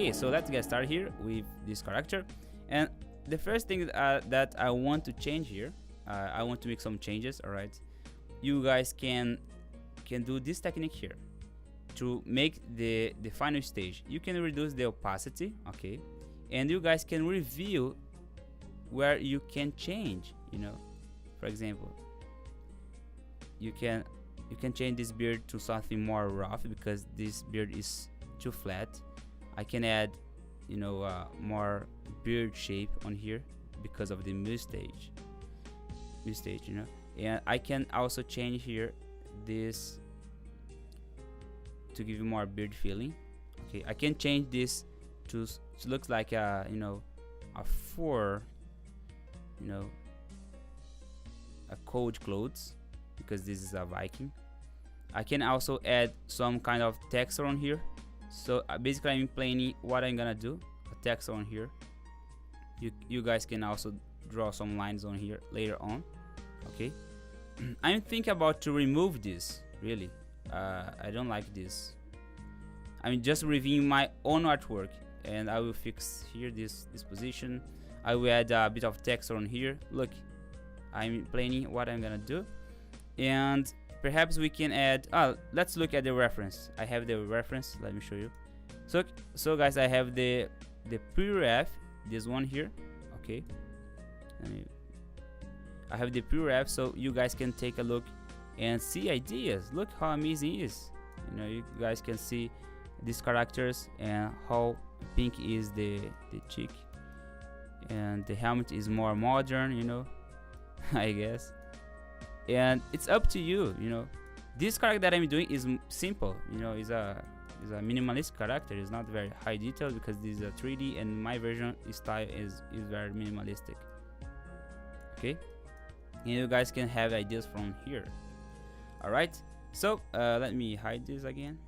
Okay, so let's get started here with this character. And the first thing that I want to change here, I want to make some changes. All right, you guys can do this technique here to make the final stage. You can reduce the opacity, okay, and you guys can reveal where you can change. You know, for example, you can change this beard to something more rough because this beard is too flat. I can add, you know, more beard shape on here because of the mustache, you know. And I can also change here this to give you more beard feeling. Okay, I can change this to looks like a, you know, a fur, you know, a cold clothes, because this is a Viking. I can also add some kind of texture on here. So basically I'm planning what I'm gonna do, a texture on here. You guys can also draw some lines on here later on. Okay, I'm thinking about to remove this. Really, I don't like this. I'm just reviewing my own artwork, and I will fix here this position. I will add a bit of texture on here. Look, I'm planning what I'm gonna do, and perhaps we can add, let's look at the reference. I have the reference, let me show you. So guys, I have the pre-ref, this one here. Okay, I have the pre-ref, so you guys can take a look and see ideas. Look how amazing it is. You know, you guys can see these characters and how pink is the cheek, and the helmet is more modern, you know. I guess. And it's up to you, you know. This character that I'm doing is simple, you know. Is a minimalist character. It's not very high detail because this is a 3D, and my version style is very minimalistic. Okay, and you guys can have ideas from here. All right, so let me hide this again,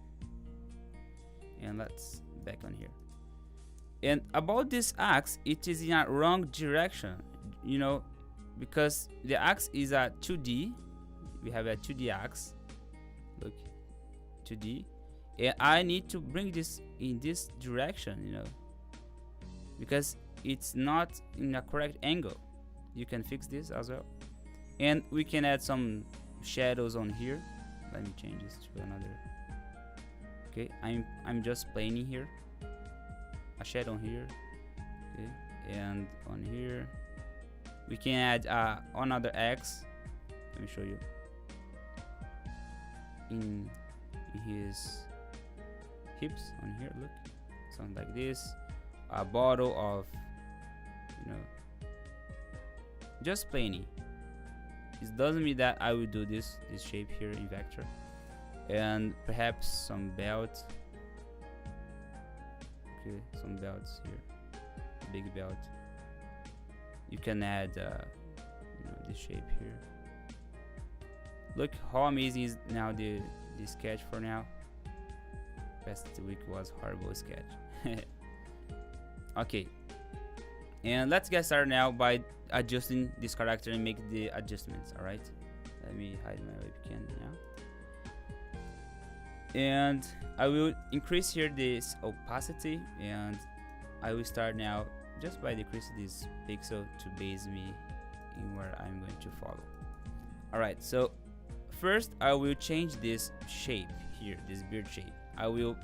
and let's back on here. And about this axe, it is in a wrong direction, you know, because the axe is a 2D. We have a 2D axe. Look, 2D, and I need to bring this in this direction, you know, because it's not in a correct angle. You can fix this as well, and we can add some shadows on here. Let me change this to another. Okay, I'm just planing here, a shadow on here. Okay, and on here we can add another X. Let me show you. In his hips on here, look, something like this. A bottle of, you know, just plainy. It doesn't mean that I will do this shape here in vector, and perhaps some belt. Okay, some belts here, big belt. You can add you know, this shape here. Look how amazing is now the sketch for now. Past week was horrible sketch. Okay, and let's get started now by adjusting this character and make the adjustments. All right, let me hide my webcam now, and I will increase here this opacity, and I will start now just by decreasing this pixel to base me in where I'm going to follow. All right, so first I will change this shape here, this beard shape. I will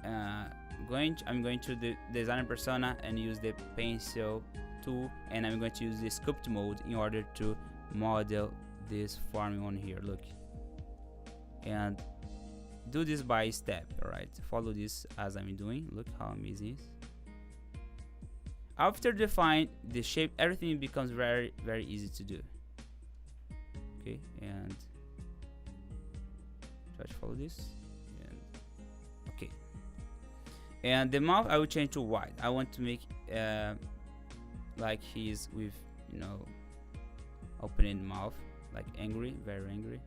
I'm going to the designer persona and use the pencil tool, and I'm going to use the sculpt mode in order to model this form on here. Look, and do this by step. All right, follow this as I'm doing. Look how amazing it is. After define the shape, everything becomes very easy to do. Okay, and try to follow this. And okay, and the mouth I will change to white. I want to make like he's with, you know, opening the mouth, like angry, very angry.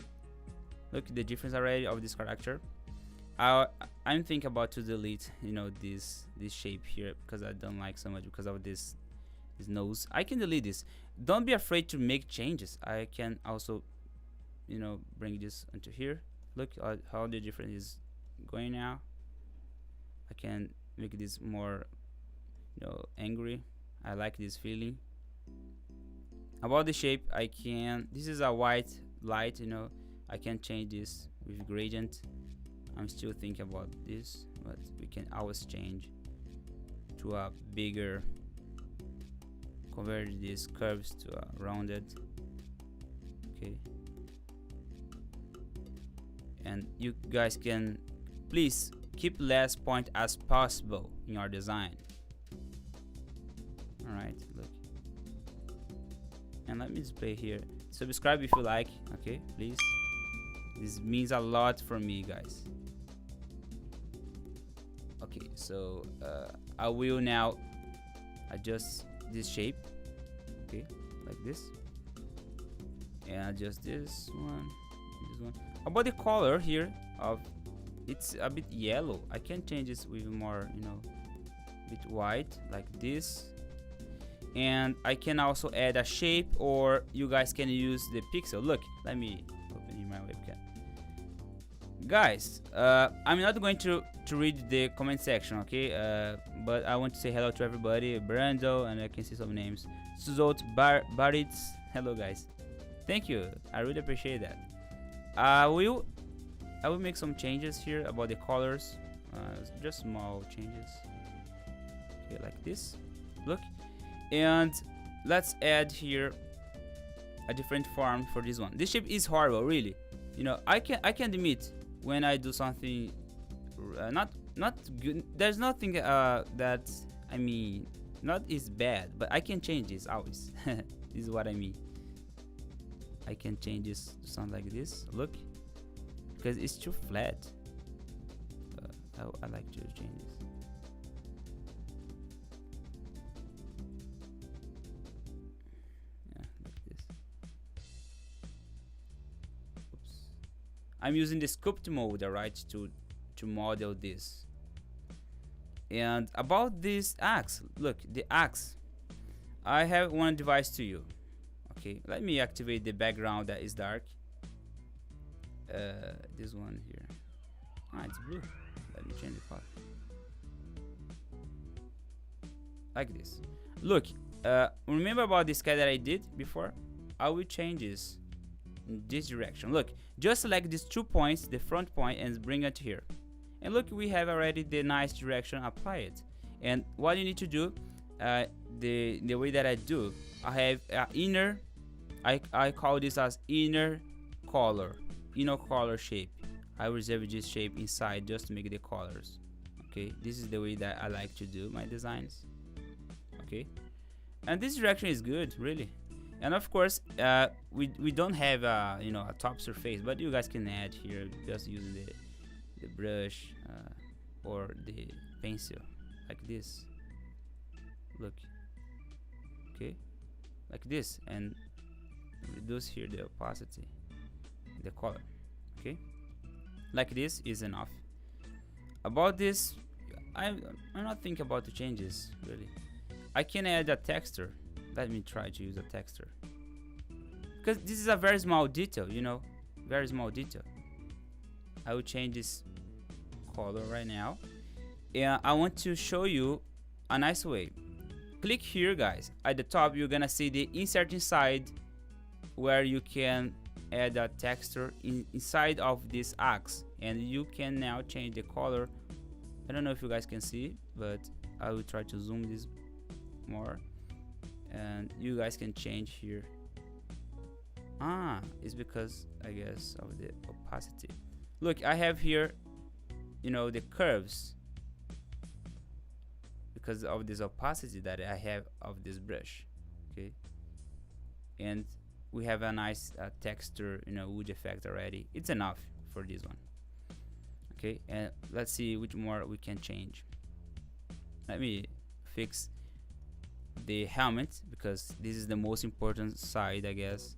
Look at the difference already of this character. I'm thinking about to delete, you know, this shape here because I don't like so much because of this nose. I can delete this. Don't be afraid to make changes. I can also, you know, bring this into here. Look how the difference is going now. I can make this more, angry. I like this feeling. About the shape, I can, this is a white light, I can change this with gradient. I'm still thinking about this, but we can always change to a bigger, convert these curves to a rounded. Okay, and you guys can please keep less point as possible in your design. All right, look, and let me display here. Subscribe if you like, okay, please. This means a lot for me, guys. Okay, so I will now adjust this shape, okay, like this, and adjust this one. About the color here of, it's a bit yellow. I can change this with more, a bit white like this. And I can also add a shape, or you guys can use the pixel. Look, let me open here my webcam. Guys, I'm not going to read the comment section, okay? But I want to say hello to everybody. Brando, and I can see some names. 𝚅𝚎𝚌𝚘𝚛 𝙶𝚅𝚑𝚒𝚜. Hello, guys. Thank you. I really appreciate that. I will make some changes here about the colors. Just small changes. Okay, like this. Look. And let's add here a different form for this one. This shape is horrible, really. I can admit when I do something not good. There's nothing that, I mean, not is bad, but I can change this always. This is what I mean. I can change this to something like this. Look, because it's too flat. I like to change this. I'm using the sculpt mode, right, to model this. And about this axe, look, the axe. I have one device to you. Okay, let me activate the background that is dark. This one here. It's blue. Let me change the color. Like this. Look, remember about this guy that I did before? I will change this in this direction. Look, just select these 2 points, the front point, and bring it here. And look, we have already the nice direction applied. And what you need to do, the way that I do, I have inner, I call this as inner color shape. I reserve this shape inside just to make the colors. Okay, this is the way that I like to do my designs. Okay, and this direction is good, really. And of course, we don't have a top surface, but you guys can add here just using the brush or the pencil like this. Look, okay, like this, and reduce here the opacity, the color. Okay, like this is enough. About this, I'm not thinking about the changes really. I can add a texture. Let me try to use a texture, because this is a very small detail, very small detail. I will change this color right now, and I want to show you a nice way. Click here, guys. At the top, you're gonna see the insert inside, where you can add a texture inside of this axe, and you can now change the color. I don't know if you guys can see, but I will try to zoom this more. And you guys can change here. It's because, I guess, of the opacity. Look, I have here, the curves, because of this opacity that I have of this brush. Okay, and we have a nice texture, wood effect already. It's enough for this one. Okay, and let's see which more we can change. Let me fix the helmet, because this is the most important side, I guess,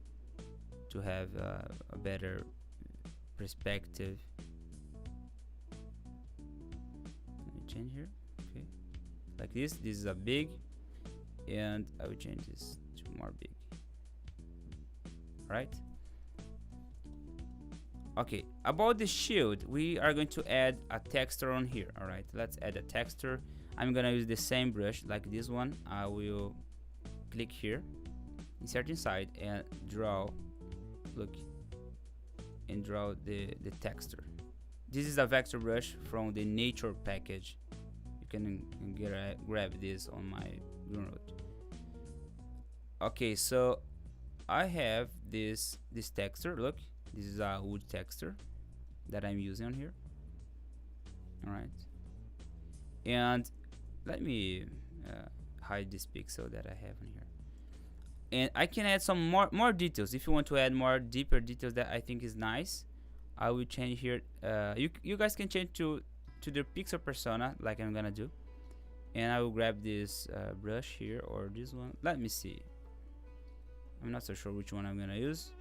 to have a better perspective. Let me change here. Okay, like this. This is a big, and I will change this to more big. Right? Okay, about the shield, we are going to add a texture on here. All right, let's add a texture. I'm gonna use the same brush like this one. I will click here, insert inside, and draw. Look, and draw the texture. This is a vector brush from the nature package. You can grab this on my Gumroad. Okay, so I have this texture. Look, this is a wood texture that I'm using on here. All right, and let me hide this pixel that I have in here. And I can add some more details. If you want to add more deeper details that I think is nice, I will change here. You guys can change to the pixel persona like I'm gonna do, and I will grab this brush here or this one. Let me see. I'm not so sure which one I'm gonna use.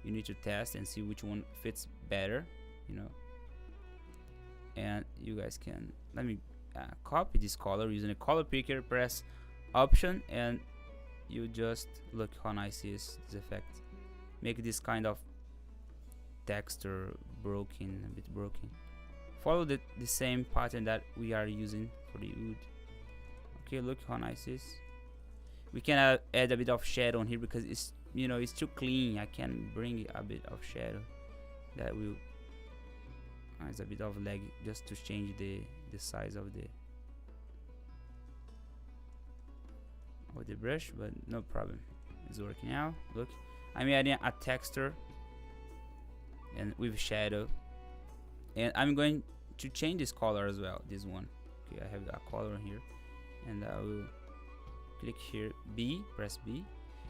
You need to test and see which one fits better, you know. And you guys can let me copy this color using a color picker. Press Option and you just look how nice is this effect. Make this kind of texture broken, a bit broken. Follow the same pattern that we are using for the wood. Okay, look how nice it is. We can add a bit of shadow on here because it's, you know, it's too clean. I can bring a bit of shadow that will it's a bit of lag just to change the size of the brush, but no problem, it's working now. Look, I'm adding a texture and with shadow, and I'm going to change this color as well, this one. Okay, I have a color here, and I will click here, B, press B,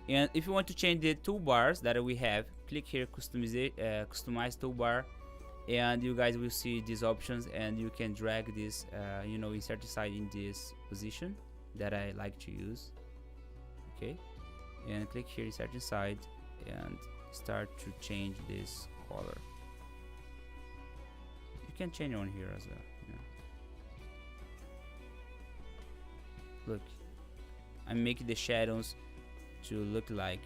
and if you want to change the toolbars that we have, click here, customize toolbar, and you guys will see these options, and you can drag this you know, insert inside in this position that I like to use. Okay, and click here, insert inside, and start to change this color. You can change on here as well, you know. Look, I'm making the shadows to look like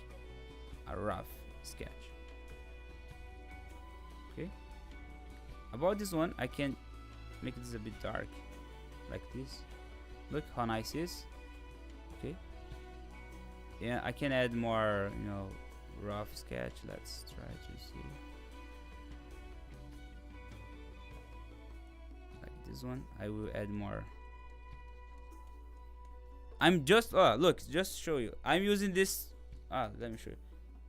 a rough sketch. Okay, about this one, I can make this a bit dark like this. Look how nice it is. Okay, yeah, I can add more, you know, rough sketch. Let's try to see. Like this one, I will add more. I'm just, look, just show you. I'm using this, let me show you.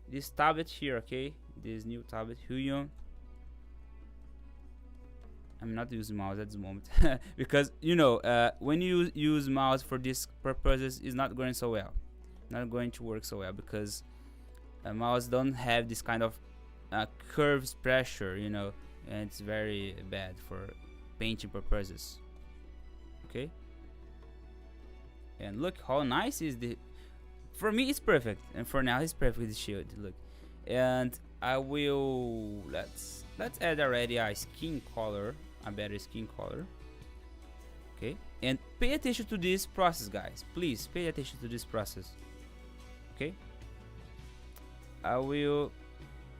This tablet here, okay? This new tablet, Huion. I'm not using mouse at this moment because, you know, when you use mouse for this purposes, it's not going so well. Not going to work so well because mouse don't have this kind of curves pressure, you know, and it's very bad for painting purposes. Okay, and look how nice is the. For me, it's perfect, and for now, it's perfect. The shield, look, and I will let's add already a skin color, a better skin color. Okay, and pay attention to this process, guys. Please pay attention to this process. Okay, I will.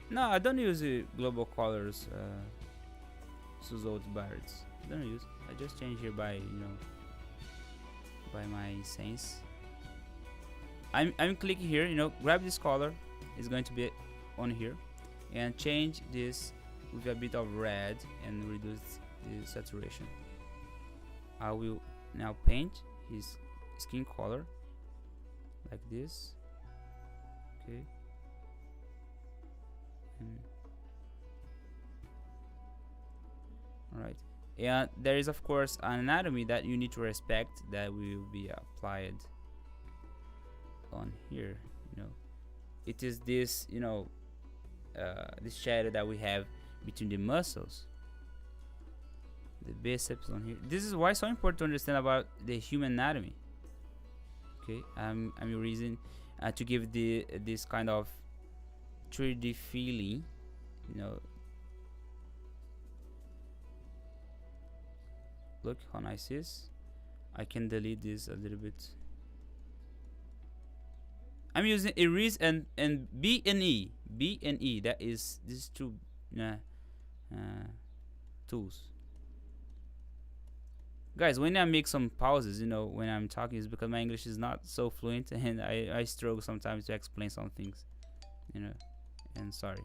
No, I don't use global colors. 𝚅𝚎𝚌𝚘𝚛 I don't use. I just change here by, you know, by my sense. I'm clicking here. You know, grab this color. It's going to be on here, and change this with a bit of red and reduce the saturation. I will now paint his skin color like this. Okay. Alright, and there is of course an anatomy that you need to respect that will be applied on here. You know, it is this, you know, this shadow that we have between the muscles, the biceps on here. This is why it's so important to understand about the human anatomy. Okay, I'm using to give this kind of 3D feeling, you know. Look how nice it is. I can delete this a little bit. I'm using erase and B and E. That is, this is two tools. Guys, when I make some pauses, you know, when I'm talking, is because my English is not so fluent and I struggle sometimes to explain some things, you know, and sorry.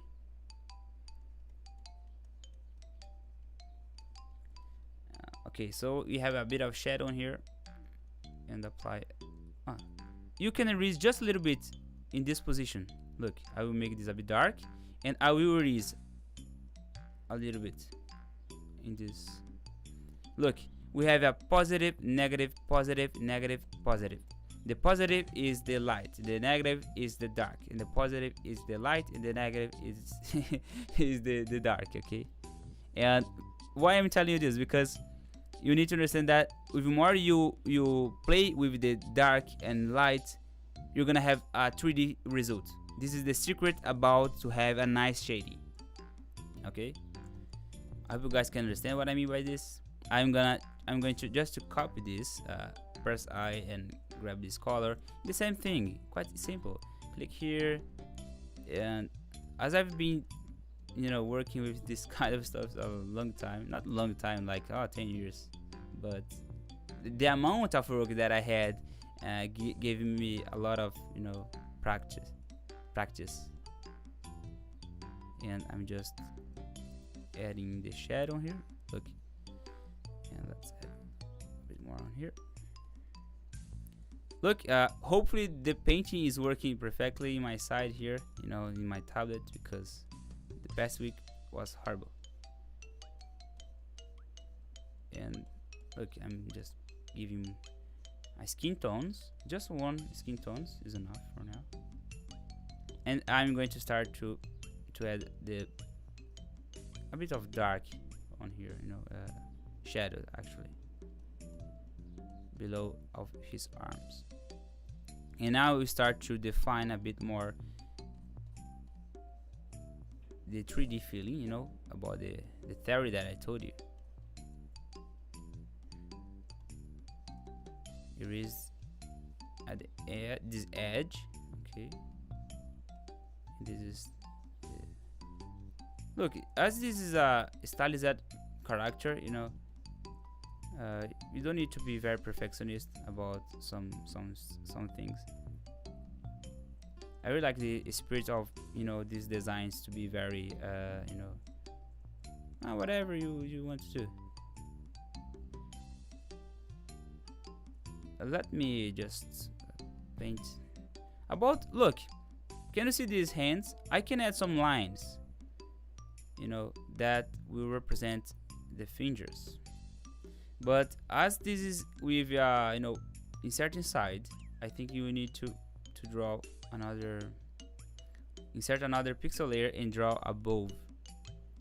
Okay, so we have a bit of shadow on here and apply. You can erase just a little bit in this position. Look, I will make this a bit dark and I will erase a little bit in this. Look, we have a positive, negative, positive, negative, positive. The positive is the light, the negative is the dark, and the positive is the light, and the negative is is the dark. Okay, and why I'm telling you this, because you need to understand that with more you play with the dark and light, you're gonna have a 3D result. This is the secret about to have a nice shading. Okay, I hope you guys can understand what I mean by this. I'm going to just copy this, press I and grab this color. The same thing, quite simple. Click here, and as I've been, you know, working with this kind of stuff a long time, not a long time, like 10 years, but the amount of work that I had gave me a lot of, you know, practice. And I'm just adding the shadow here. Look, and let's add a bit more on here. Look, hopefully the painting is working perfectly in my side here, you know, in my tablet, because the past week was horrible. And look, I'm just giving my skin tones, just one skin tones is enough for now. And I'm going to start to add a bit of dark on here, you know, shadow actually below of his arms. And now we start to define a bit more the 3D feeling, you know, about the theory that I told you. Here is at this edge, okay. This is look, as this is a stylized character, you know, you don't need to be very perfectionist about some things. I really like the spirit of, you know, these designs to be very you know, whatever you want to do. Let me just paint about, look, can you see these hands? I can add some lines, you know, that will represent the fingers. But as this is with you know, inserting side, I think you need to draw another, insert another pixel layer and draw above.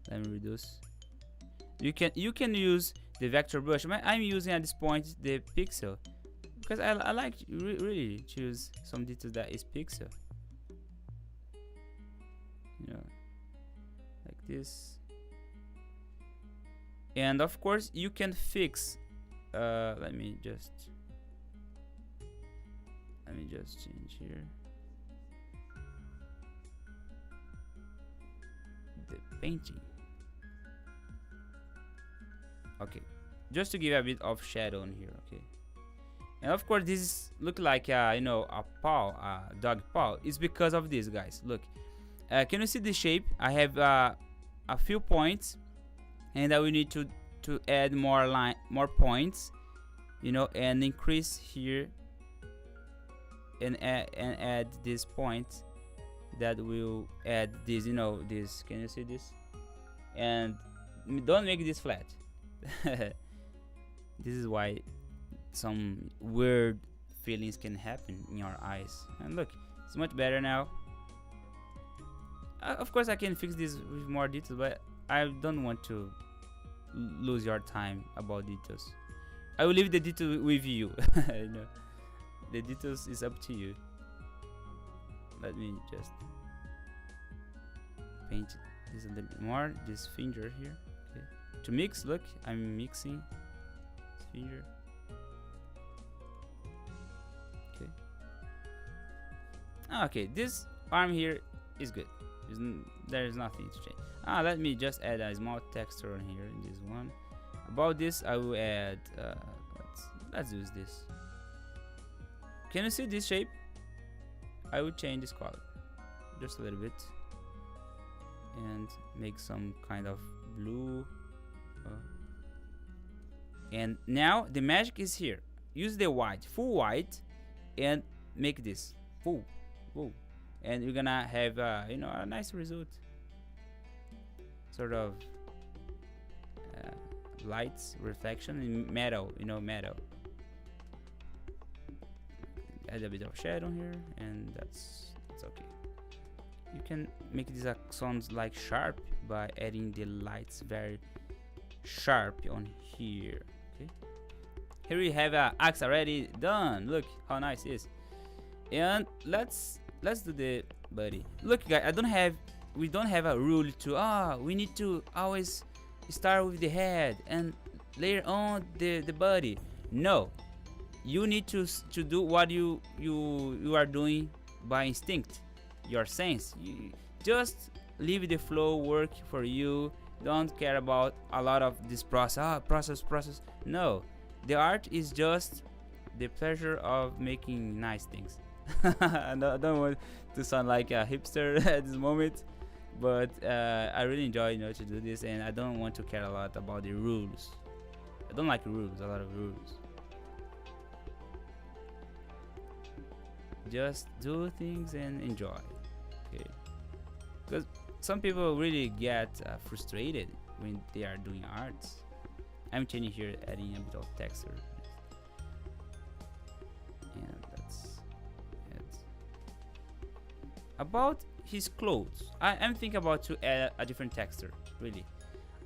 Let me reduce. You can use the vector brush. I'm using at this point the pixel because I like really choose some details that is pixel. You know, like this. And of course you can fix let me just change here the painting. Okay, just to give a bit of shadow on here. Okay, and of course this look like you know, a paw, a dog paw. It's because of this, guys. Look, can you see the shape? I have a few points, and I will need to add more points, you know, and increase here and add this point that will add this, you know, this. Can you see this? And don't make this flat. This is why some weird feelings can happen in your eyes. And look, it's much better now. Of course I can fix this with more details, but I don't want to lose your time about details. I will leave the detail with you. You know, the details is up to you. Let me just paint this a little bit more, this finger here. Okay, to mix, look, I'm mixing this finger. Okay, okay, this arm here is good. There is nothing to change. Let me just add a small texture on here in this one. About this, I will add. Let's use this. Can you see this shape? I will change this color just a little bit and make some kind of blue. And now the magic is here. Use the white, full white, and make this full, and you're gonna have a nice result. Sort of lights reflection in metal, metal. Add a bit of shadow here, and that's okay. You can make this sound like sharp by adding the lights very sharp on here. Okay, here we have a axe already done. Look how nice it is. And let's do the body. Look guys, we don't have a rule to we need to always start with the head and later on the body. No, you need to do what you are doing by instinct, your sense. You just leave the flow work for you. Don't care about a lot of this process. Process. No, the art is just the pleasure of making nice things. I don't want to sound like a hipster at this moment, but I really enjoy to do this, and I don't want to care a lot about the rules. I don't like rules, a lot of rules. Just do things and enjoy. Okay, because some people really get frustrated when they are doing arts. I'm changing here, adding a bit of texture, and that's it. About his clothes, I'm thinking about to add a different texture. Really,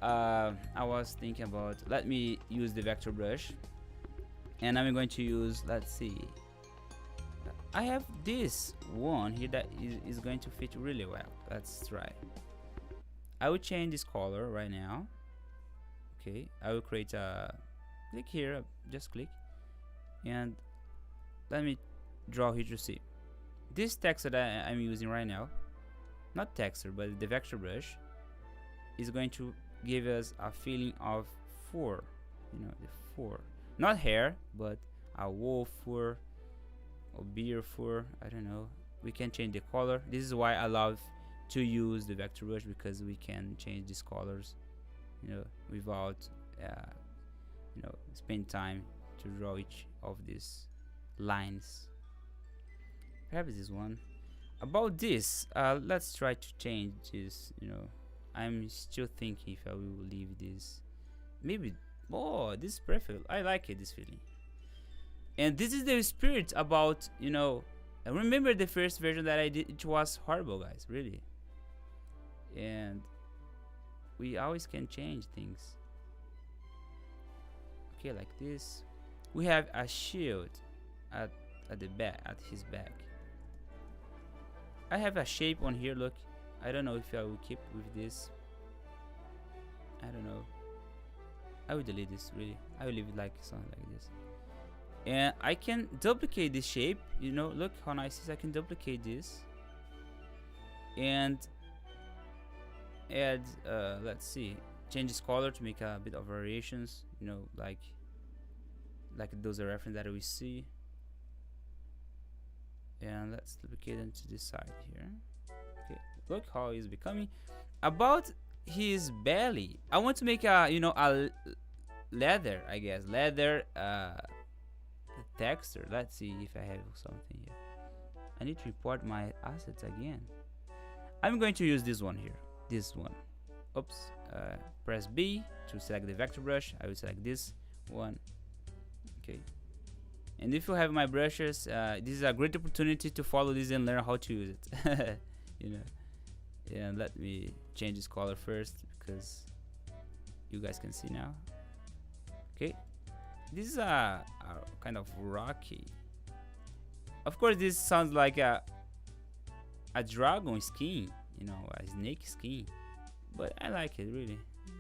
I was thinking about, let me use the vector brush, and I'm going to use, let's see, I have this one here that is going to fit really well. Let's try. I will change this color right now. Okay, I will create a click here, just click, and let me draw here to see this texture that I'm using right now. Not texture, but the vector brush is going to give us a feeling of fur, the fur, not hair, but a wolf fur or bear fur. I don't know. We can change the color. This is why I love to use the vector brush, because we can change these colors, without spend time to draw each of these lines. Perhaps this one. About this, let's try to change this. I'm still thinking if I will leave this. Maybe, this is perfect. I like it, this feeling. And this is the spirit about, I remember the first version that I did, it was horrible, guys, really. And we always can change things. Okay, like this. We have a shield at the back, at his back. I have a shape on here, look. I don't know if I will keep with this. I don't know. I will delete this, really. I will leave it like something like this. And I can duplicate this shape, look how nice it is. I can duplicate this and add, let's see, change this color to make a bit of variations, like those are reference that we see. And let's duplicate it to this side here. Okay, look how it's becoming. About his belly, I want to make a a leather, I guess, leather texture. Let's see if I have something here. I need to import my assets again. I'm going to use this one here, this one. Oops, press B to select the vector brush. I will select this one. Okay, and if you have my brushes, this is a great opportunity to follow this and learn how to use it. And let me change this color first, because you guys can see now. Okay, this is a kind of rocky. Of course, this sounds like a dragon skin, a snake skin, but I like it, really.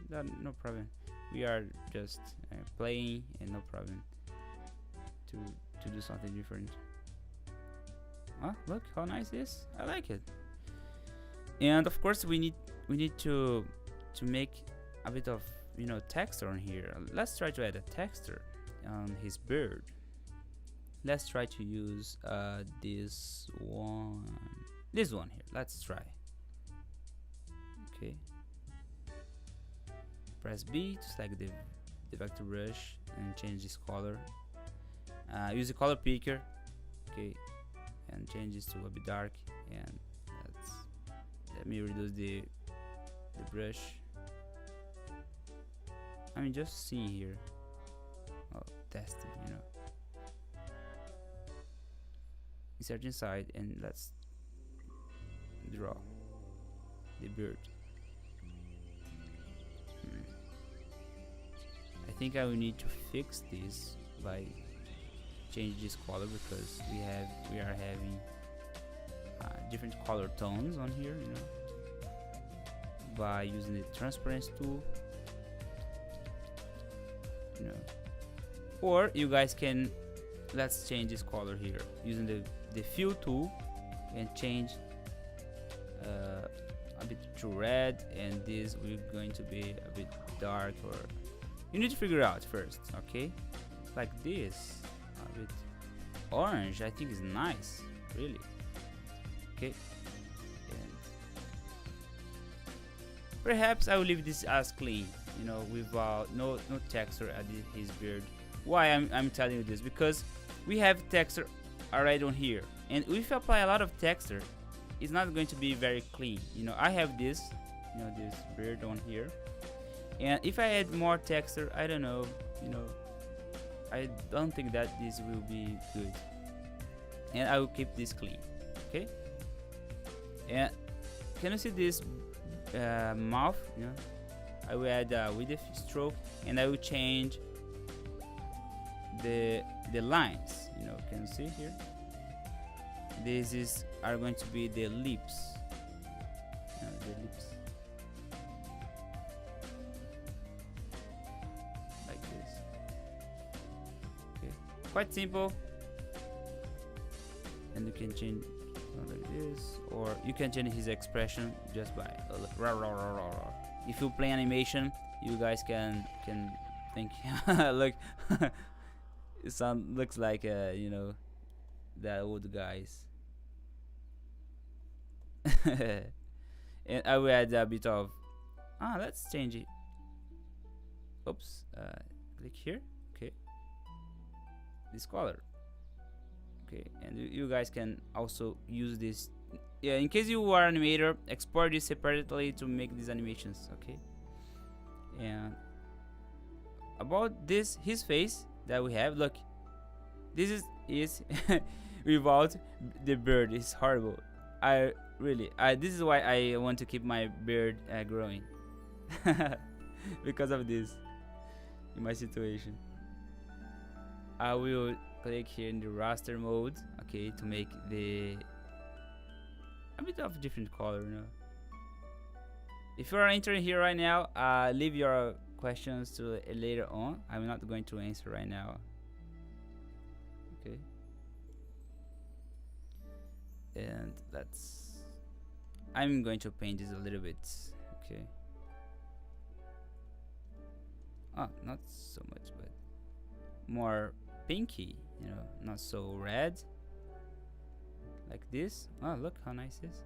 No problem. We are just playing, and no problem to do something different. Look how nice it is. I like it. And of course we need to make a bit of, you know, texture on here. Let's try to add a texture on his bird. Let's try to use this one here. Let's try. Okay, press B to select the vector brush and change this color. Use the color picker, okay, and change this to a bit dark. And let me reduce the brush. I mean, just see here. Oh, testing, you know. Insert inside and let's draw the bird. I think I will need to fix this by change this color, because we are having different color tones on here, you know, by using the transparency tool, you know. Or you guys can, let's change this color here using the fill tool and change a bit to red, and this we're going to be a bit dark, or you need to figure out first, okay? Like this, a bit orange, I think is nice, really. Okay, and perhaps I will leave this as clean, you know, without no texture at his beard. Why I'm telling you this? Because we have texture already on here, and if you apply a lot of texture, it's not going to be very clean. You know, I have this, you know, this beard on here, and if I add more texture, I don't know, you know, I don't think that this will be good, and I will keep this clean. Okay, and can you see this mouth? You know, I will add with the stroke, and I will change the lines. You know, can you see here? This are going to be the lips. The lips, like this. Okay, quite simple. And you can change like this, or you can change his expression just by rah, rah, rah, rah, rah. If you play animation, you guys can think look it looks like you know, the old guys. And I will add a bit of let's change it. Oops, click here. Okay, this color. Okay, and you guys can also use this. Yeah, in case you are an animator, export this separately to make these animations. Okay, and about this, his face that we have, look, this is without the beard. It's horrible. This is why I want to keep my beard growing because of this. In my situation, I will click here in the raster mode, okay, to make a bit of different color, you know. If you are entering here right now, leave your questions to later on. I'm not going to answer right now. Okay, and I'm going to paint this a little bit. Okay, not so much, but more pinky, you know, not so red, like this. Oh, look how nice this is.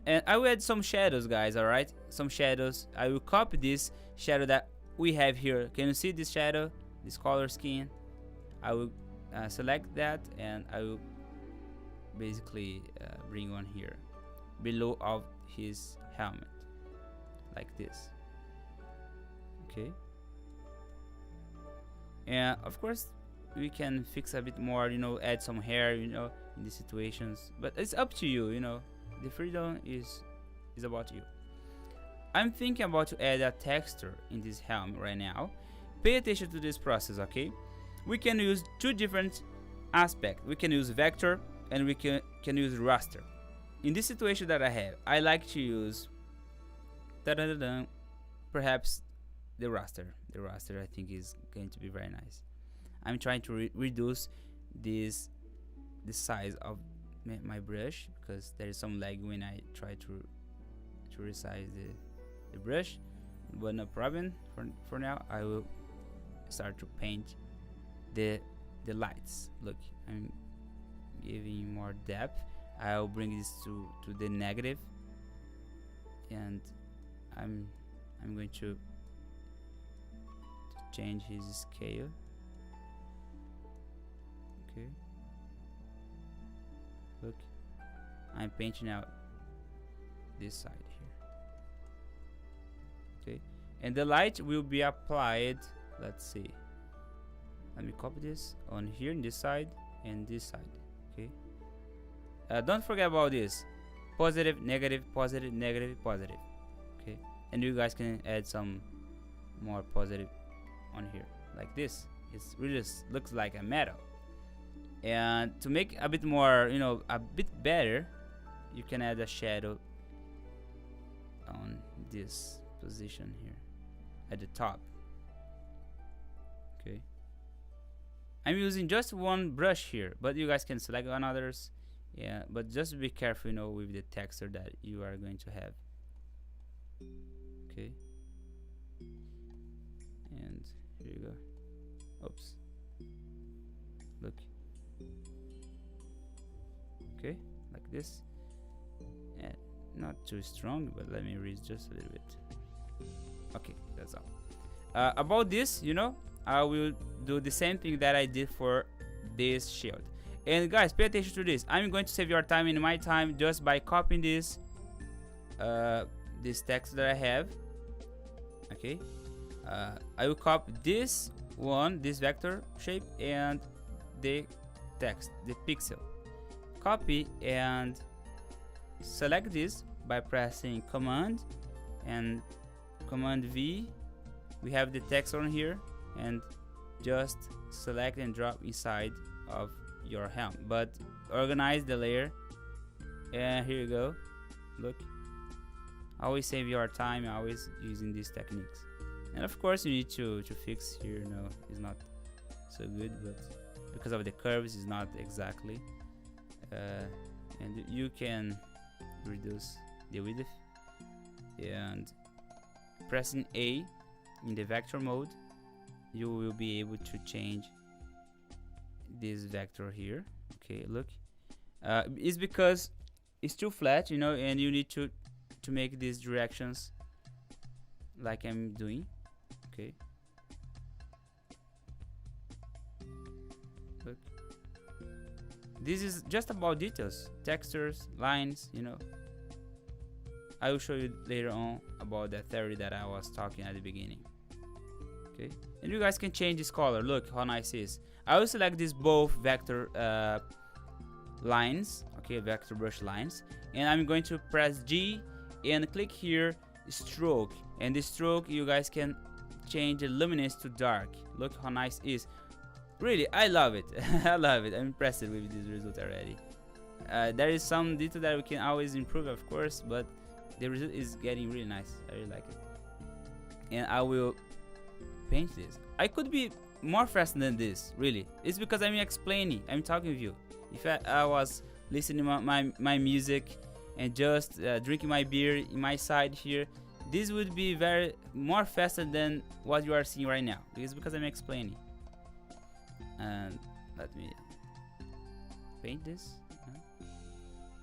And I will add some shadows, guys. All right, some shadows. I will copy this shadow that we have here. Can you see this shadow, this color scheme? I will select that, and I will basically bring one here below of his helmet, like this. Okay, and of course we can fix a bit more, you know, add some hair, you know, in these situations, but it's up to you, you know. The freedom is about you. I'm thinking about to add a texture in this helmet right now. Pay attention to this process, okay? We can use two different aspects. We can use vector and we can use raster. In this situation that I have, I like to use perhaps the raster. The raster I think is going to be very nice. I'm trying to reduce the size of my brush, because there is some lag when I try to to resize the brush, but no problem. For now, I will start to paint the lights. Look, I'm giving more depth. I'll bring this to the negative, and I'm going to change his scale. Okay, look, I'm painting out this side here. Okay, and the light will be applied. Let's see, let me copy this on here in this side and this side. Okay, don't forget about this: positive, negative, positive, negative, positive. Okay, and you guys can add some more positive on here like this. It's really looks like a metal. And to make a bit more, you know, a bit better, you can add a shadow on this position here at the top. Okay, I'm using just one brush here, but you guys can select on others. Yeah, but just be careful, you know, with the texture that you are going to have. Okay, and here you go. Oops, look. Okay, like this. And not too strong, but let me raise just a little bit. Okay, that's all. About this, you know, I will do the same thing that I did for this shield. And guys, pay attention to this. I'm going to save your time and my time just by copying this this text that I have. Okay, I will copy this one, this vector shape, and the text, the pixel. Copy and select this by pressing Command and Command V. We have the text on here, and just select and drop inside of your helm, but organize the layer. And here you go. Look, always save your time, always using these techniques. And of course you need to fix here. No, it's not so good, but because of the curves, it's not exactly. And you can reduce the width, and pressing A in the vector mode, you will be able to change this vector here. Okay, look, it's because it's too flat, you know, and you need to make these directions like I'm doing. Okay, look, this is just about details, textures, lines, you know. I will show you later on about that theory that I was talking at the beginning. Okay, and you guys can change this color. Look how nice it is. I will select these both vector lines, okay, vector brush lines, and I'm going to press G and click here, stroke. And the stroke, you guys can change the luminance to dark. Look how nice it is. Really, I love it. I love it. I'm impressed with this result already. There is some detail that we can always improve, of course, but the result is getting really nice. I really like it. And I will paint this. I could be more fast than this, really. It's because I'm explaining, I'm talking with you. If I was listening to my music and just drinking my beer in my side here, this would be very more faster than what you are seeing right now. It's because I'm explaining. And let me paint this.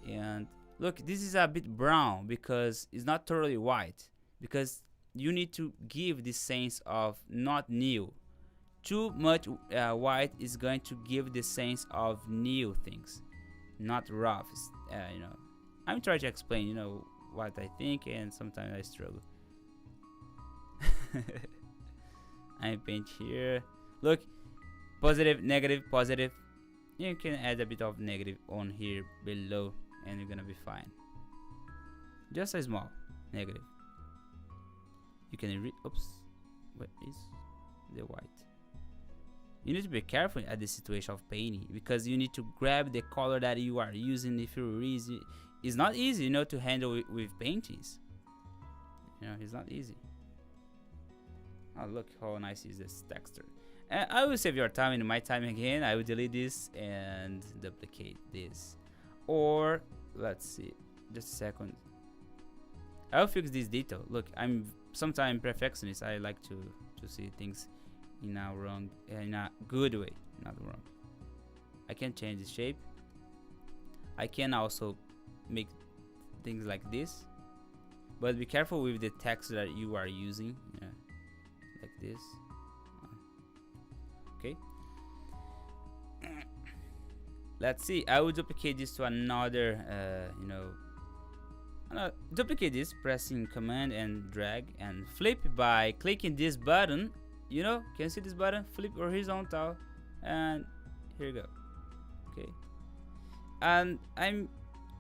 And look, this is a bit brown because it's not totally white, because you need to give this sense of not new. Too much white is going to give the sense of new things, not rough. You know, I'm trying to explain, you know, what I think, and sometimes I struggle. I paint here. Look, positive, negative, positive. You can add a bit of negative on here below, and you're gonna be fine. Just a small negative. You can read. Oops, what is the white? You need to be careful at the situation of painting, because you need to grab the color that you are using. If you're easy, it's not easy, you know, to handle with paintings. You know, it's not easy. Oh, look how nice is this texture. And I will save your time and my time again. I will delete this and duplicate this. Or let's see, just a second. I'll fix this detail. Look, I'm sometimes perfectionist. I like to see things in a good way, not wrong. I can change the shape. I can also make things like this, but be careful with the text that you are using. Yeah, like this. Okay. Let's see. I will duplicate this to another. Duplicate this, pressing Command and drag, and flip by clicking this button. You know, can you see this button? Flip horizontal, and here you go. Okay. And I'm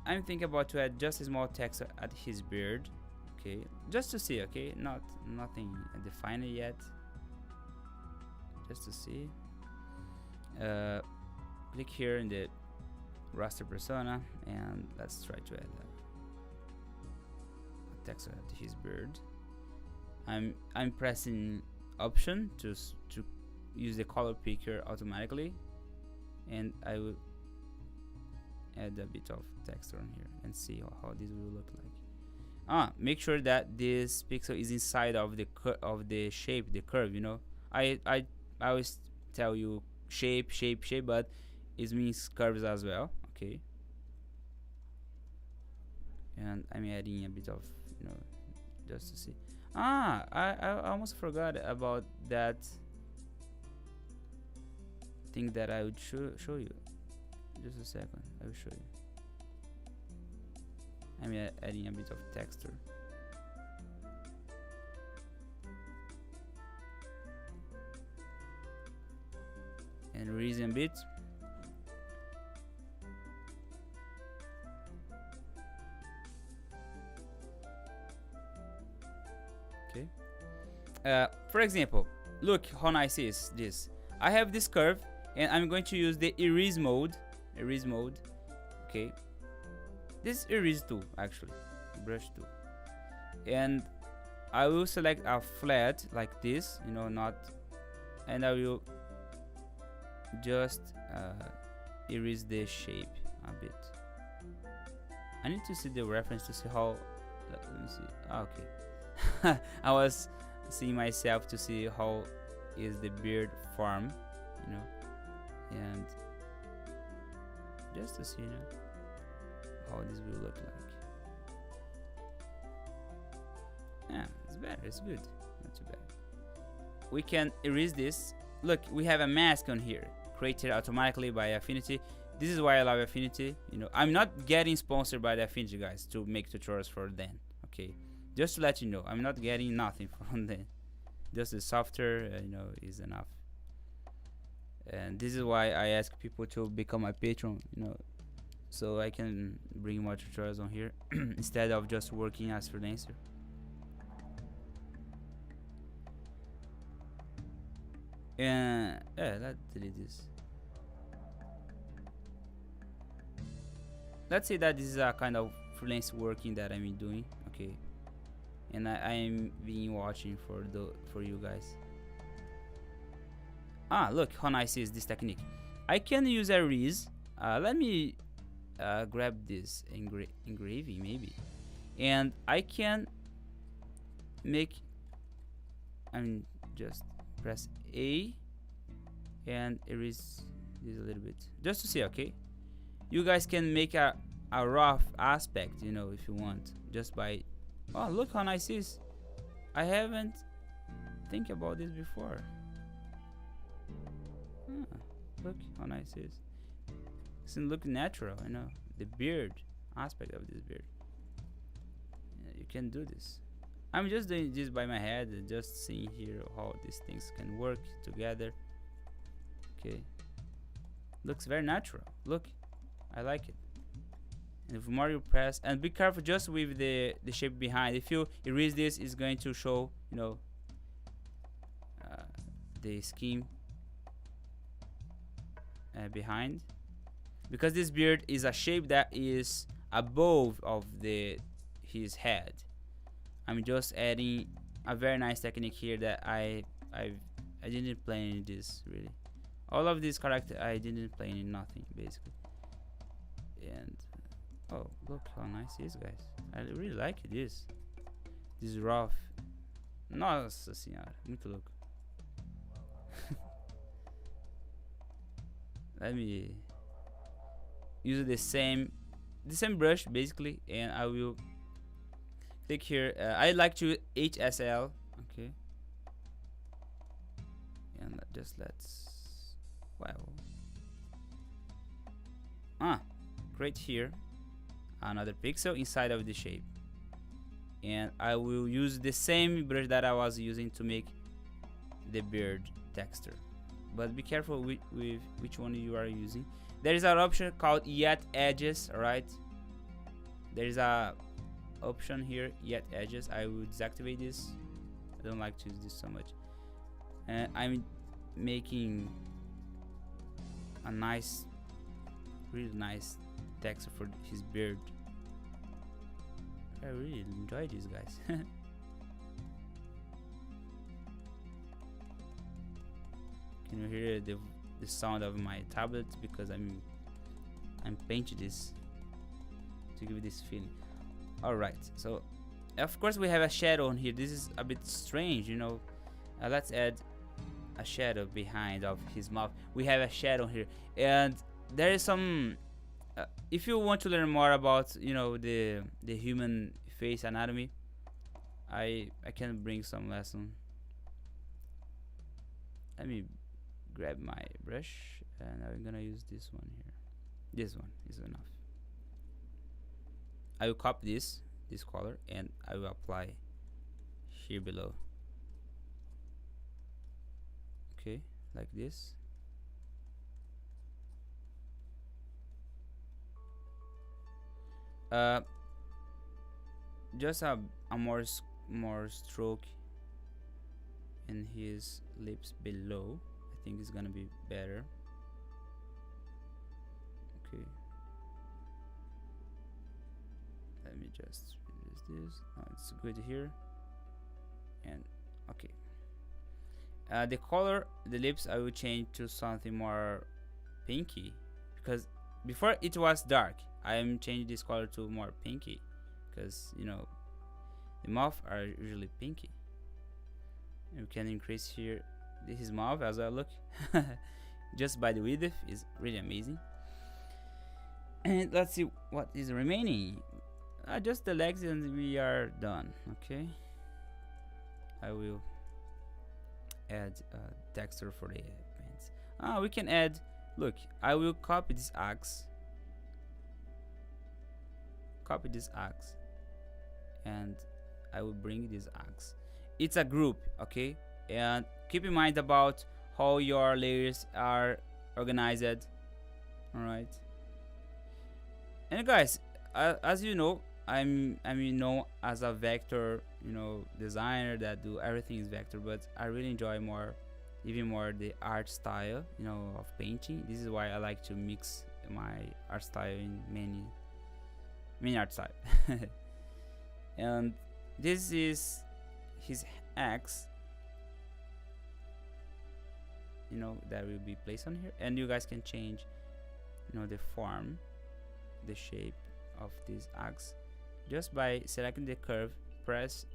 thinking about to add just a small text at his beard. Okay, just to see. Okay, nothing defined yet. Just to see. Click here in the raster persona, and let's try to add a text at his beard. I'm pressing Option to use the color picker automatically, and I will add a bit of text on here and see how this will look like. Make sure that this pixel is inside of the shape, the curve. You know, I always tell you shape, but it means curves as well. Okay, and I'm adding a bit of, just to see. I almost forgot about that thing that I would show you. Just a second, I will show you. I'm adding a bit of texture. And raise a bit. Okay. For example, look how nice is this. I have this curve, and I'm going to use the erase mode. Okay. This erase tool, actually, brush tool, and I will select a flat like this, and I will just erase the shape a bit. I need to see the reference to see how. Let me see. Okay. I was seeing myself to see how is the beard form, and just to see, how this will look like. Yeah, it's better. It's good. Not too bad. We can erase this. Look, we have a mask on here, created automatically by Affinity. This is why I love Affinity. I'm not getting sponsored by the Affinity guys to make tutorials for them. Okay, just to let you know, I'm not getting nothing from them. Just the software, is enough. And this is why I ask people to become my patron, so I can bring more tutorials on here instead of just working as freelancer. And yeah, let's delete this. Let's say that this is a kind of freelance working that I'm doing. Okay, and I'm being watching for you guys. Look how nice is this technique. I can use a erase. Let me grab this engraving maybe, and I can make. Just press A and erase this a little bit just to see. Okay, you guys can make a rough aspect, if you want, just by. Oh, look how nice it is. I haven't think about this before. Look how nice it is. It doesn't look natural, the beard aspect of this beard. You can do this. I'm just doing this by my head, just seeing here how these things can work together. Okay, looks very natural. Look, I like it. And the more you press, and be careful just with the shape behind. If you erase this, it's going to show the scheme behind, because this beard is a shape that is above of his head. I'm just adding a very nice technique here that I didn't play in this really. All of these characters I didn't play in nothing basically. And oh, look how nice it is, guys. I really like this. This rough. Nossa senhora, muito louco. Let me use the same brush basically, and I will click here. I like to HSL, okay, and just let's create here another pixel inside of the shape, and I will use the same brush that I was using to make the beard texture. But be careful with which one you are using. There is an option called yet edges. Alright, there is a option here, yet edges. I will deactivate this. I don't like to use this so much. And I'm making a nice, really nice texture for his beard. I really enjoy these guys. Can you hear the sound of my tablet, because I'm painting this to give this feeling. Alright, so of course we have a shadow on here. This is a bit strange, you know. Let's add a shadow behind of his mouth. We have a shadow here, and there is some if you want to learn more about, you know, the human face anatomy, I can bring some lesson. Let me grab my brush, and I'm gonna use this one here. This one is enough. I will copy this color, and I will apply here below. Okay, like this. Just a more stroke in his lips below. I think it's gonna be better. Okay, let me just use this. It's good here. And okay, the color, the lips, I will change to something more pinky, because before it was dark. I am changing this color to more pinky, because, you know, the mouth are usually pinky. And we can increase here his mouth as well. Look, just by the width is really amazing. And let's see what is remaining. Just the legs, and we are done. Okay, I will add texture for the pants. We can add, look, I will copy this axe, and I will bring this axe. It's a group, okay, and keep in mind about how your layers are organized. All right, and guys, as you know, I'm known as a vector, you know, designer that do everything is vector, but I really enjoy even more the art style, you know, of painting. This is why I like to mix my art style in many art style. And this is his axe, you know, that will be placed on here, and you guys can change, you know, the form, the shape of this axe just by selecting the curve. Press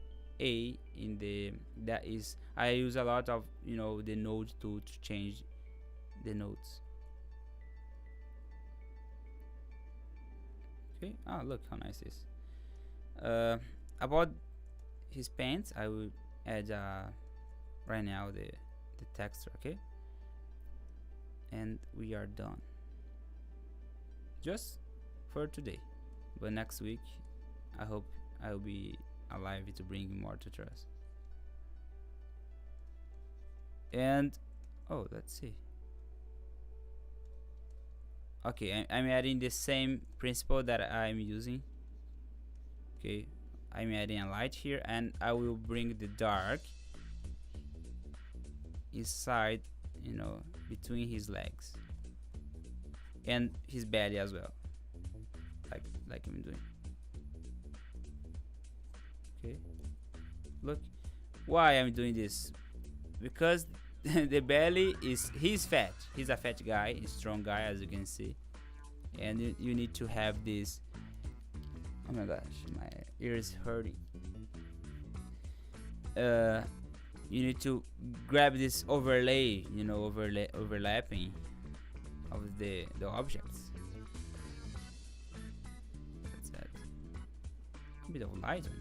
A in the, that is, I use a lot of, you know, the node tool to change the nodes. Okay, look how nice this is. About his pants, I will add right now the texture. Okay, and we are done just for today, but next week I hope I'll be alive to bring more tutorials. And let's see. Okay, I'm adding the same principle that I'm using. Okay, I'm adding a light here, and I will bring the dark inside, you know, between his legs and his belly as well, like I'm doing. Okay, look why I'm doing this, because the belly is, he's fat, he's a fat guy, a strong guy, as you can see, and you need to have this. Oh my gosh, my ear is hurting. you need to grab this overlay, you know, overlapping of the objects. That's that. A bit of light on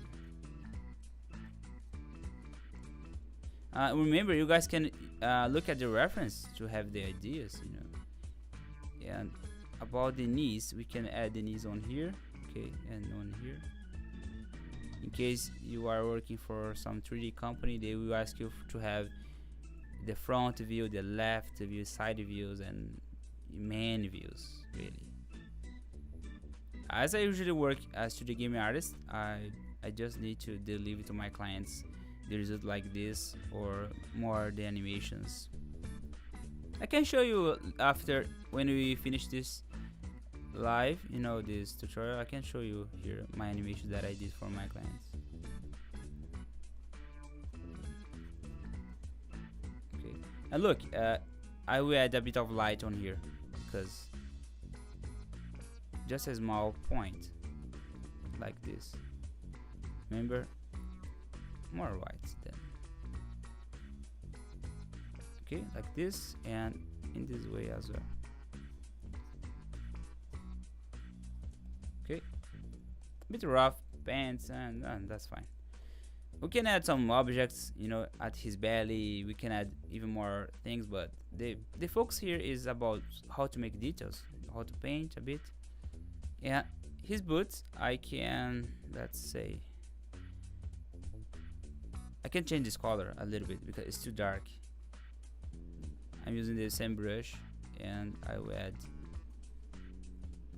here. Remember, you guys can look at the reference to have the ideas, you know. And about the knees, we can add the knees on here, okay, and on here. In case you are working for some 3D company, they will ask you to have the front view, the left view, side views, and main views, really. As I usually work as 3D gaming artist, I just need to deliver to my clients the result like this, or more the animations. I can show you after, when we finish this live, you know, this tutorial. I can show you here my animations that I did for my clients. Okay, and look, I will add a bit of light on here, because just a small point like this. Remember, more white then. Okay, like this, and in this way as well. Okay, a bit rough pants, and that's fine. We can add some objects, you know, at his belly. We can add even more things, but the focus here is about how to make details, how to paint a bit. Yeah, his boots, I can, let's say, I can change this color a little bit because it's too dark. I'm using the same brush, and I will add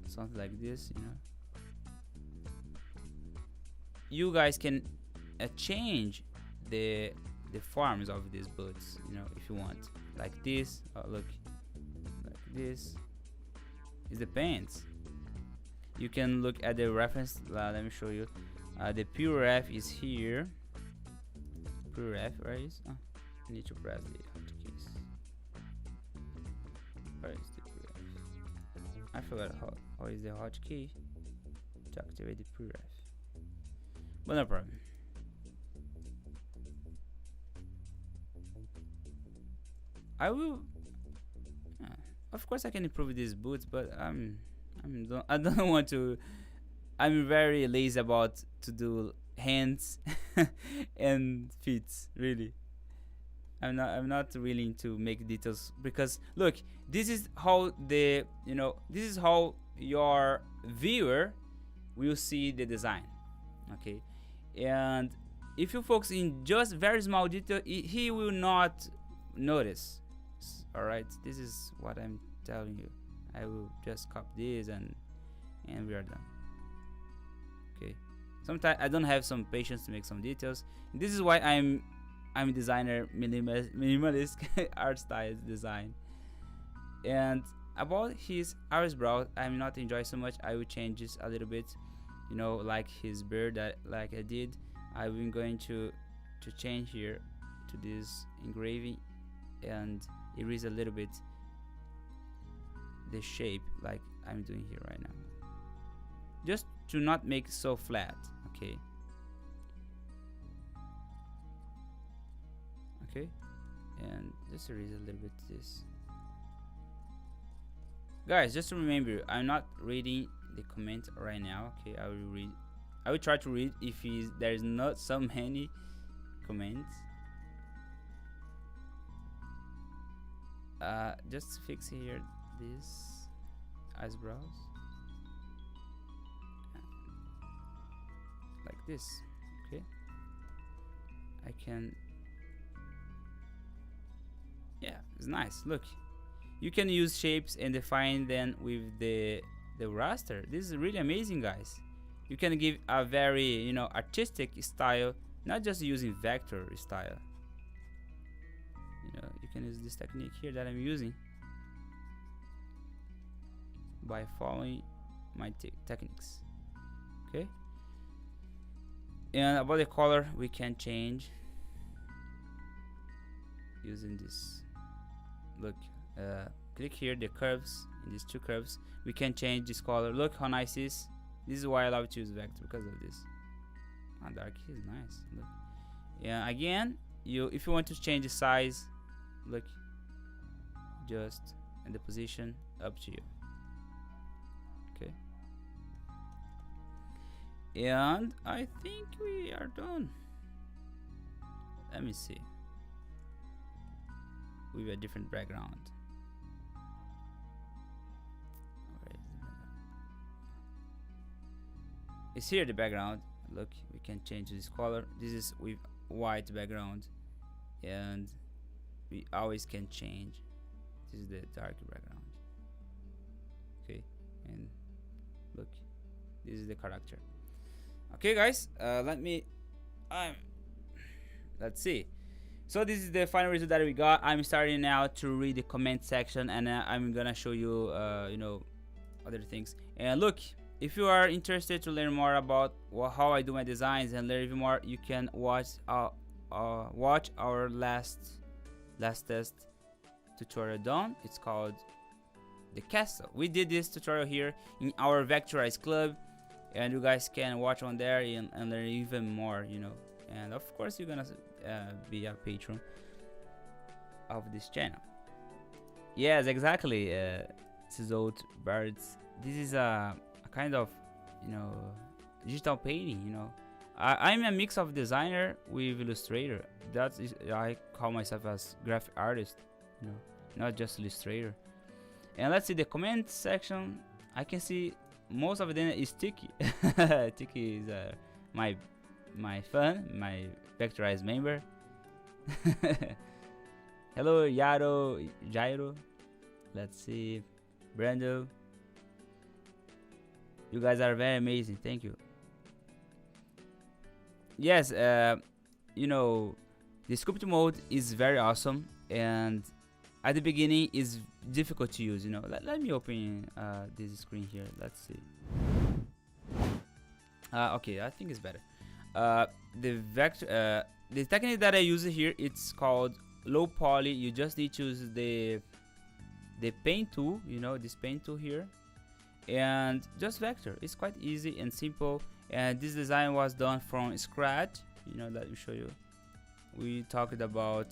something like this, you know. You guys can change the forms of these boots, you know, if you want, like this. Look, like this is the pants. You can look at the reference. Let me show you. The puref is here. Puref, where is? I need to press the hotkeys. Where is the puref? I forgot how is the hotkey to activate the puref. But no problem. I will. Of course, I can improve these boots, but I don't want to. I'm very lazy about to do hands and feet. Really, I'm not willing to make details, because look, this is how this is how your viewer will see the design. Okay, and if you focus in just very small detail, he will not notice. All right, this is what I'm telling you. I will just copy this, and we are done. Okay, sometimes I don't have some patience to make some details. This is why I'm a designer, minimalist art style design. And about his iris brow, I'm not enjoying so much. I will change this a little bit, you know, like his beard, that like I did. I'm going to change here to this engraving and erase a little bit the shape, like I'm doing here right now, just to not make it so flat. Okay, and just erase a little bit this. Guys, just to remember, I'm not reading the comment right now. Okay, I will try to read if there's not so many comments. Just fix here this eyebrows like this. Okay, I can. Yeah, it's nice. Look, you can use shapes and define them with the raster. This is really amazing, guys. You can give a very, you know, artistic style, not just using vector style. You know, you can use this technique here that I'm using by following my techniques. Okay, and about the color, we can change using this. Look, click here the curves, in these two curves we can change this color. Look how nice it is. This is why I love to use vector, because of this. Dark is nice. Look, Yeah, again, if you want to change the size, look, just in the position, up to you. Okay, and I think we are done. Let me see, with a different background. It's here, the background. Look, we can change this color. This is with white background, and we always can change. This is the dark background. Okay, and look, this is the character. Okay, guys, let's see. So this is the final result that we got. I'm starting now to read the comment section, and I'm gonna show you you know, other things. And look, if you are interested to learn more about how I do my designs and learn even more, you can watch our last test tutorial done. It's called the castle. We did this tutorial here in our Vectorize club, and you guys can watch on there and learn even more, you know. And of course, you're gonna be a patron of this channel. Yes, exactly. 𝚅𝚎𝚌𝚘𝚛. This is a kind of, you know, digital painting, you know. I'm a mix of designer with illustrator. I call myself as graphic artist, you know, not just illustrator. And let's see the comment section. I can see most of them is Tiki. Tiki is my fan, my Vectorize member. Hello, Jairo. Let's see, Brando. You guys are very amazing. Thank you. Yes, you know, the sculpt mode is very awesome, and at the beginning is difficult to use. You know, let me open this screen here. Let's see. Okay, I think it's better. The technique that I use here, it's called low poly. You just need to use the pen tool, you know, this pen tool here, and just vector. It's quite easy and simple, and this design was done from scratch, you know. Let me show you. We talked about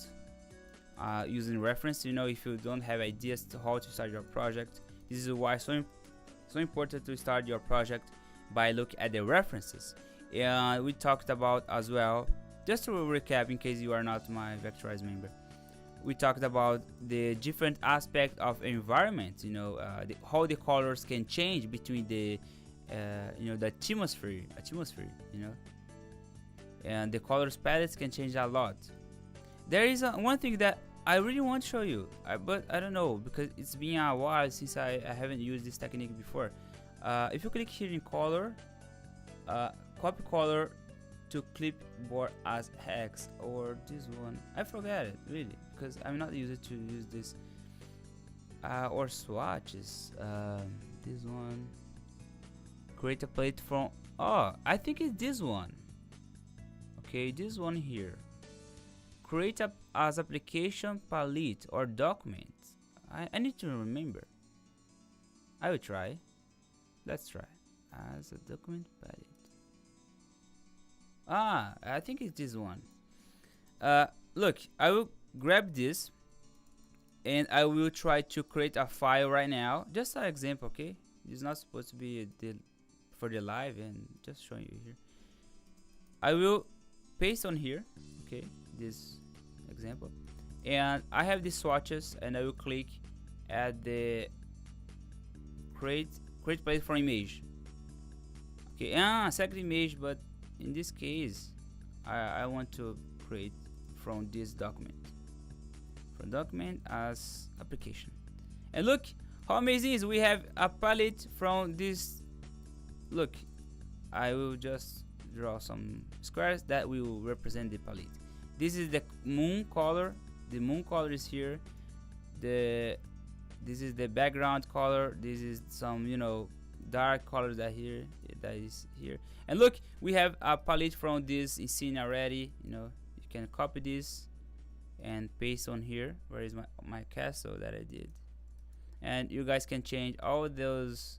using reference, you know. If you don't have ideas to how to start your project, this is why it's so important to start your project by looking at the references. And we talked about as well, just to recap in case you are not my Vectorize member, we talked about the different aspect of environment, you know, how the colors can change between the you know, the atmosphere, you know, and the colors palettes can change a lot. There is one thing that I really want to show you, but I don't know, because it's been a while since I haven't used this technique before. If you click here in color, copy color to clipboard as hex, or this one, I forget it really, because I'm not used to use this, or swatches. This one, create a plate from, oh, I think it's this one. Okay, this one here, create as application palette or document. I need to remember. I will try. Let's try as a document palette. I think it's this one. Look, I will grab this and I will try to create a file right now. Just an example, okay? It's not supposed to be for the live, and just showing you here. I will paste on here, okay, this example, and I have these swatches, and I will click at the create plate from image. Okay, select image, but in this case I want to create from this document, from document as application. And look how amazing is, we have a palette from this. Look, I will just draw some squares that will represent the palette. This is the moon color. The moon color is here. This is the background color. This is some, you know, dark colors that is here. And look, we have a palette from this scene already. You know, you can copy this and paste on here. Where is my castle that I did? And you guys can change all those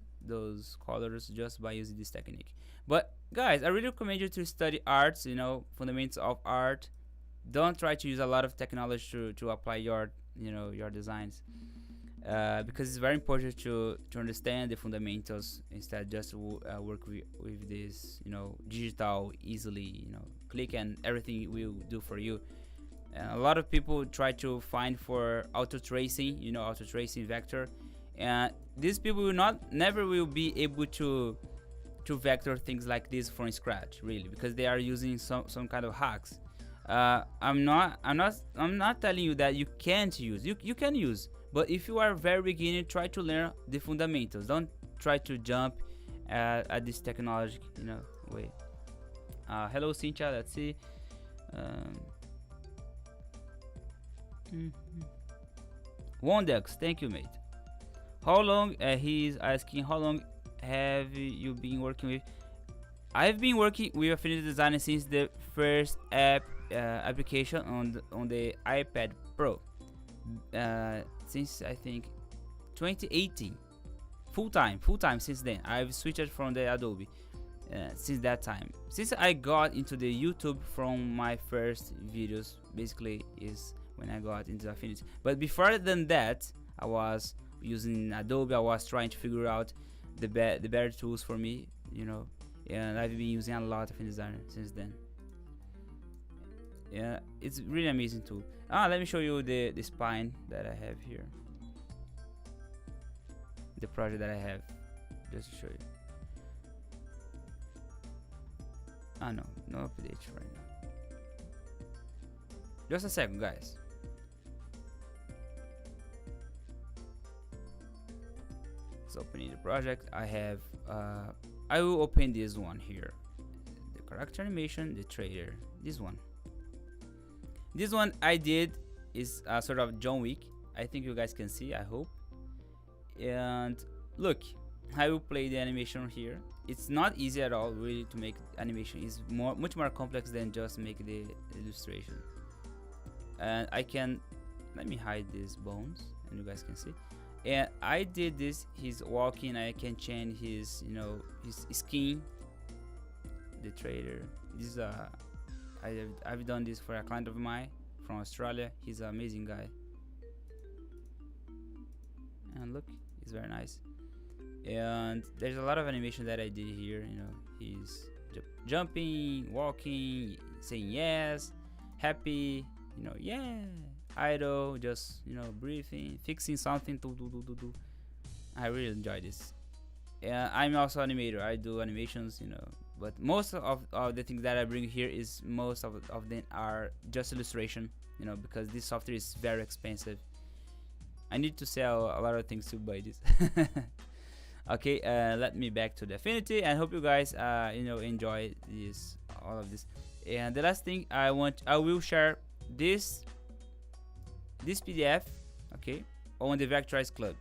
colors just by using this technique. But guys, I really recommend you to study arts, you know, fundamentals of art, don't try to use a lot of technology to apply your your designs, because it's very important to understand the fundamentals instead just work with this digital easily, click and everything will do for you. And a lot of people try to find for auto tracing, auto tracing vector, and these people never will be able to vector things like this from scratch, really, because they are using some kind of hacks. I'm not telling you that you can't use. You can use, but if you are very beginner, try to learn the fundamentals. Don't try to jump at this technology, way. Hello, Cynthia. Let's see. Wondex, thank you, mate. How long? He's asking, how long have you been working with? I've been working with Affinity Designer since the first application on the iPad Pro, since I think 2018, full time since then. I've switched from the Adobe since that time, since I got into the YouTube from my first videos, basically is when I got into Affinity. But before than that, I was using Adobe. I was trying to figure out the better tools for me, and I've been using a lot of InDesigner since then. Yeah, it's really amazing tool. Let me show you the spine that I have here, the project that I have, just to show you. No updates right now. Just a second, guys. Let's open the project. I have I will open this one here, the character animation, the trailer. This one I did is a sort of John Wick. I think you guys can see, I hope. And look, I will play the animation here. It's not easy at all, really, to make animation. It's much more complex than just make the illustration. And let me hide these bones and you guys can see. And I did this, he's walking, I can change his his skin, the trailer. This is I've done this for a client of mine from Australia. He's an amazing guy, and look, it's very nice. And there's a lot of animation that I did here. He's jumping, walking, saying yes, happy, yeah, idle, just breathing, fixing something, do. I really enjoy this. I'm also animator. I do animations, but most of the things that I bring here is most of them are just illustration, because this software is very expensive. I need to sell a lot of things to buy this. Okay, let me back to the Affinity, and hope you guys enjoy all of this. And the last thing I will share this PDF, okay, on the Vectorize Club.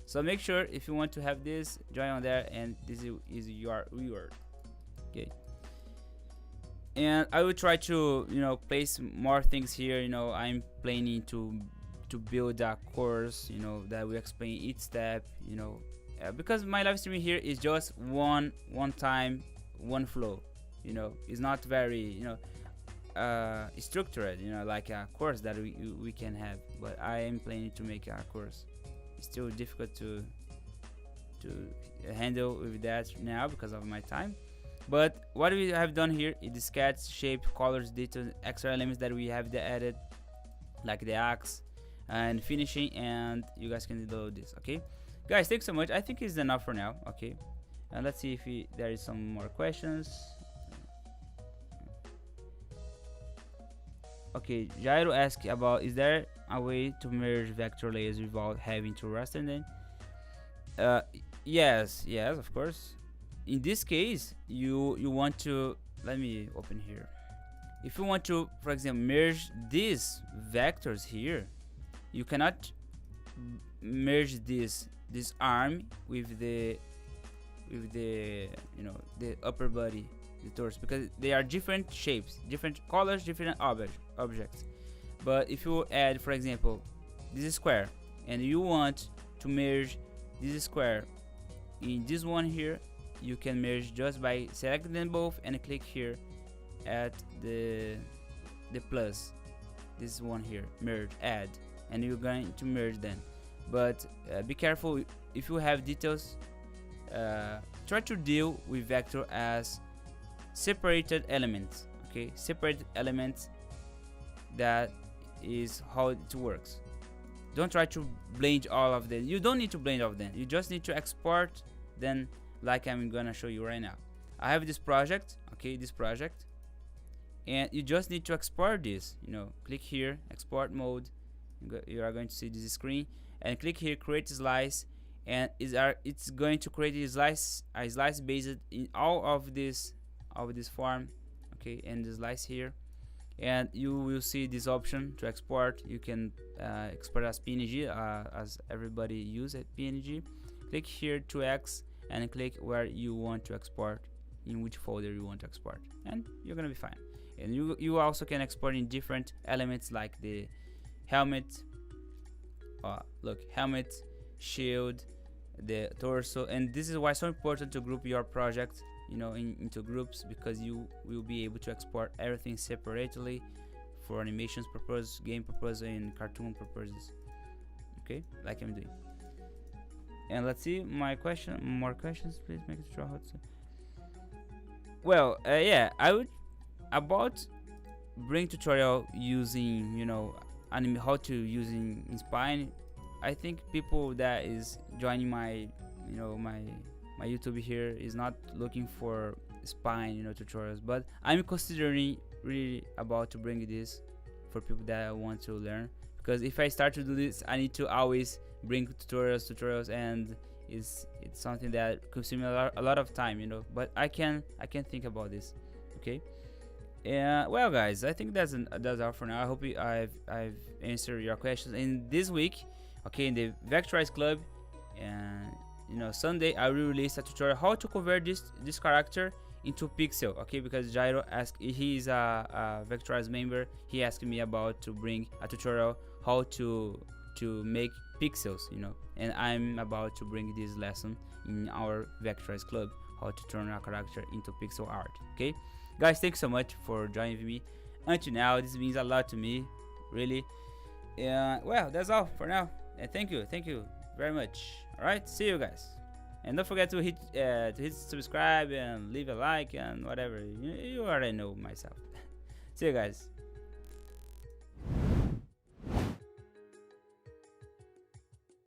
So make sure, if you want to have this, join on there, and this is your reward. Okay. And I will try to place more things here. I'm planning to build a course, that will explain each step, because my live streaming here is just one time, one flow. It's not very structured, like a course that we can have. But I am planning to make a course. It's still difficult to handle with that now because of my time. But what we have done here is the sketch, shape, colors, details, extra elements that we have added, like the axe and finishing, and you guys can download this. Okay, guys, thanks so much. I think it's enough for now. Okay, and let's see if there is some more questions. Okay, Jairo asked about, is there a way to merge vector layers without having to raster them? Yes, of course. In this case, you want to, let me open here. If you want to, for example, merge these vectors here, you cannot merge this arm with the the upper body, the torso, because they are different shapes, different colors, different objects. But if you add, for example, this square, and you want to merge this square in this one here, you can merge just by selecting them both and click here at the the plus, this one here, merge, add, and you're going to merge them. But be careful if you have details. Try to deal with vector as separated elements. Okay, separated elements, that is how it works. Don't try to blend all of them. You don't need to blend all of them. You just need to export them, like I'm gonna show you right now. I have this project, okay, this project, and you just need to export this. Click here, export mode. You are going to see this screen, and click here, create slice, and it's going to create a slice based in all of this form, okay, and the slice here. And you will see this option to export. You can export as PNG, as everybody uses PNG. Click here to X and click where you want to export, in which folder you want to export, and you're gonna be fine. And you also can export in different elements like the helmet, helmet, shield, the torso. And this is why it's so important to group your project into groups, because you will be able to export everything separately for animations purpose, game purpose, and cartoon purposes, okay, like I'm doing. And let's see more questions, please make it sure how to. Well, yeah, I would about bring tutorial using how to using Inspire. I think people that is joining my my YouTube here is not looking for spine tutorials, but I'm considering really about to bring this for people that want to learn, because if I start to do this, I need to always bring tutorials, and it's something that consumes a lot of time, but I can think about this, okay. Well guys, I think that's all for now. I hope I've answered your questions in this week, okay. In the Vectorize Club, and Sunday I will release a tutorial how to convert this character into pixel, okay, because Jairo asked, he is a Vectorize member, he asked me about to bring a tutorial how to make pixels, and I'm about to bring this lesson in our Vectorize Club, how to turn a character into pixel art, okay. Guys, thanks so much for joining me until now. This means a lot to me, really. Well, that's all for now, and thank you very much. All right, see you guys, and don't forget to hit subscribe and leave a like and whatever. You already know myself. See you guys.